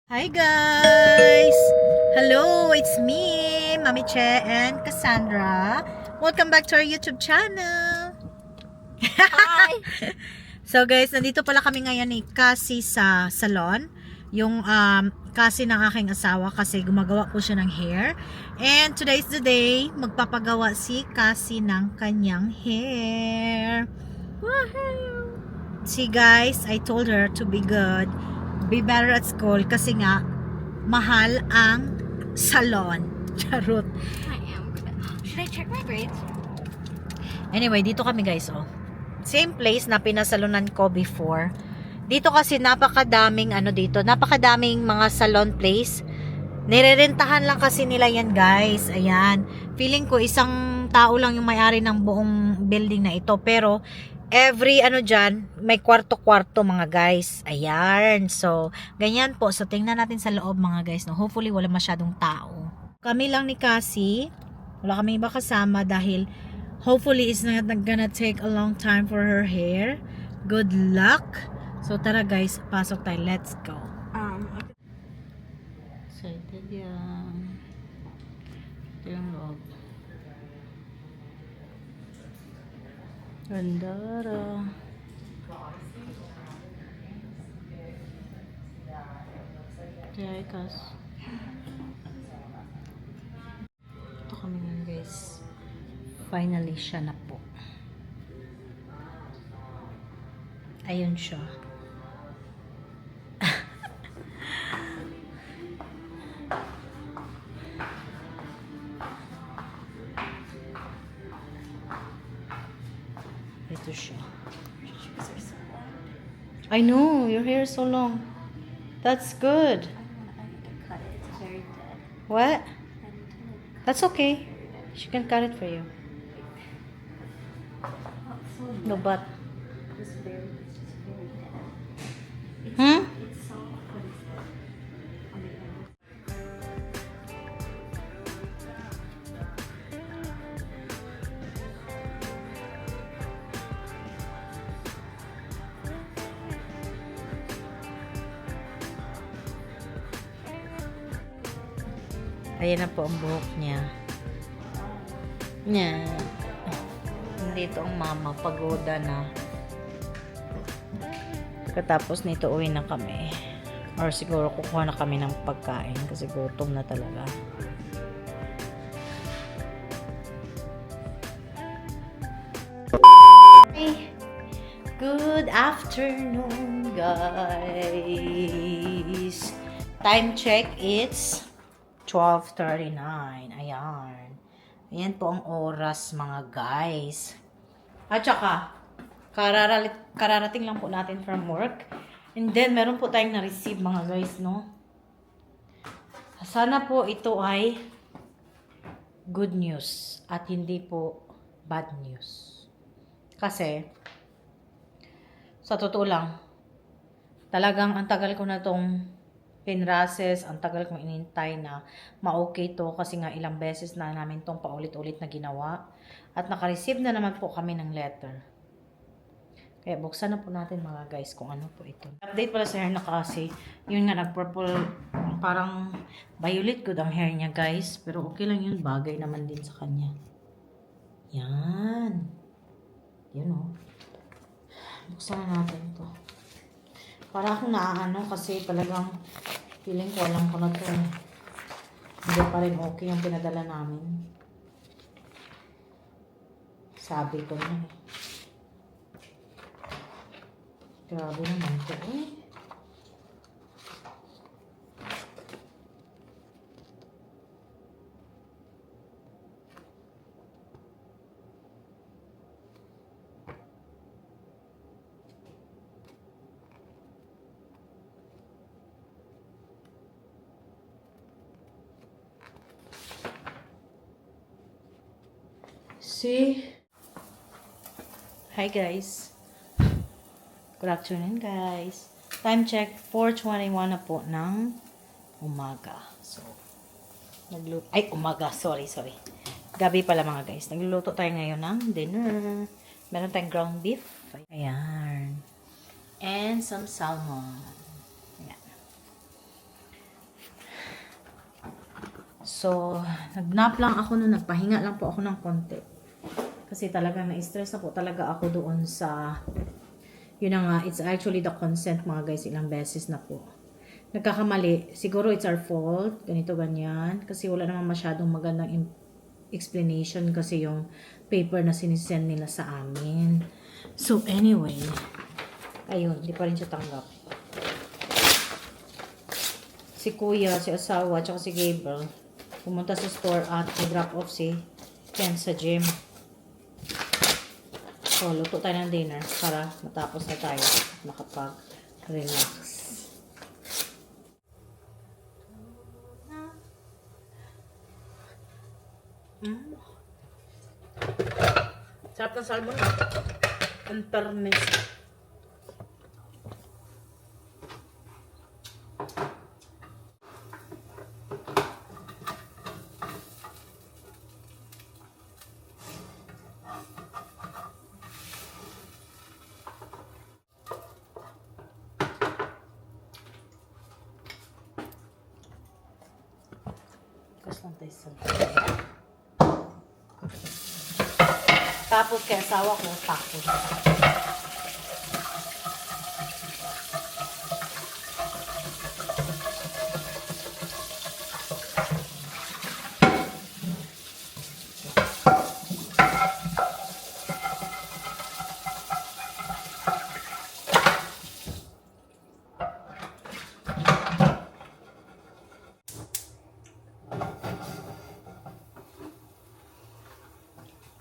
Hi guys! Hello, it's me, Mami Che and Cassandra. Welcome back to our YouTube channel. Hi! So guys, nandito pala kami ngayon ni Cassie sa salon. Yung Cassie ng aking asawa kasi gumagawa po siya ng hair. And today's the day, magpapagawa si Cassie ng kanyang hair. Woohoo! See guys, I told her to be good, be better at school kasi nga mahal ang salon. Charot. I am good. Should I check my grades? Anyway, dito kami guys, oh. Same place na pinasalonan ko before. Dito kasi napakadaming napakadaming mga salon place. Nirerentahan lang kasi nila yan guys. Ayan. Feeling ko isang tao lang yung may-ari ng buong building na ito. Pero every dyan, may kwarto-kwarto mga guys. Ayan. So, ganyan po. So, tingnan natin sa loob mga guys. No? Hopefully, wala masyadong tao. Kami lang ni Cassie. Wala kami iba kasama dahil hopefully it's not gonna take a long time for her hair. Good luck. So, tara guys. Pasok tayo. Let's go. Excited yan. Ito yung loob. Gandara. Kaya ikas. Ito kami ngayon guys. Finally siya na po. Ayun siya. Ito siya. I know, your hair is so long. That's good. I need to cut it. It's very dead. What? I need to That's okay. She can cut it for you. No, but. it's very dead. Hmm? It's soft, but it's dead. On the end. Ayan na po ang buhok niya. Yan. Dito ang mama, pagoda na. Katapos nito, uwi na kami. Or siguro kukuha na kami ng pagkain kasi gutom na talaga. Hey. Good afternoon, guys. Time check, it's 12:39. Ayan. Ayan po ang oras, mga guys. At saka, kararating lang po natin from work. And then, meron po tayong na-receive, mga guys, no? Sana po ito ay good news at hindi po bad news. Kasi, sa totoo lang, talagang ang tagal ko na tong pinrases, ang tagal kong inintay na ma-okay to kasi nga ilang beses na namin tong paulit-ulit na ginawa at naka-receive na naman po kami ng letter. Kaya buksan na po natin mga guys kung ano po ito. Update pala sa hair na kasi yun nga nag-purple, parang violet good ang hair niya guys, pero okay lang yun, bagay naman din sa kanya. Yan. Yun o. Buksan na natin to. Para akong naaano kasi talagang feeling ko alam ko na to. Hindi pa rin okay yung pinadala namin. Sabi ko na eh. Grabe naman to eh. See? Hi guys. Good afternoon guys. Time check 4:21 na po ng umaga. So, umaga. Sorry. Gabi pala mga guys. Nagluluto tayo ngayon ng dinner. Meron tayong ground beef. Ayan. And some salmon. Ayan. So, nag-nap lang ako noon, nagpahinga lang po ako ng konti. Kasi talaga na-stress na po talaga ako doon sa, yun na nga, it's actually the consent mga guys, ilang beses na po. Nagkakamali, siguro it's our fault, ganito ganyan, kasi wala namang masyadong magandang explanation kasi yung paper na sinisend nila sa amin. So anyway, ayun, di pa rin siya tanggap. Si kuya, si asawa, tsaka si Gabriel, pumunta sa store at i-drop off si Ken sa gym. So, luto tayo ng dinner para matapos na tayo at makapag-relax. Sarap ng salmon. Ang pernis. Kas lang tayo sa tapos kaya asawa ko, tapos.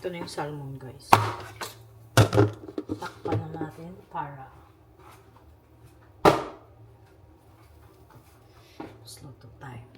Ito na yung salmon, guys. Takpan na natin para mas luto tayo.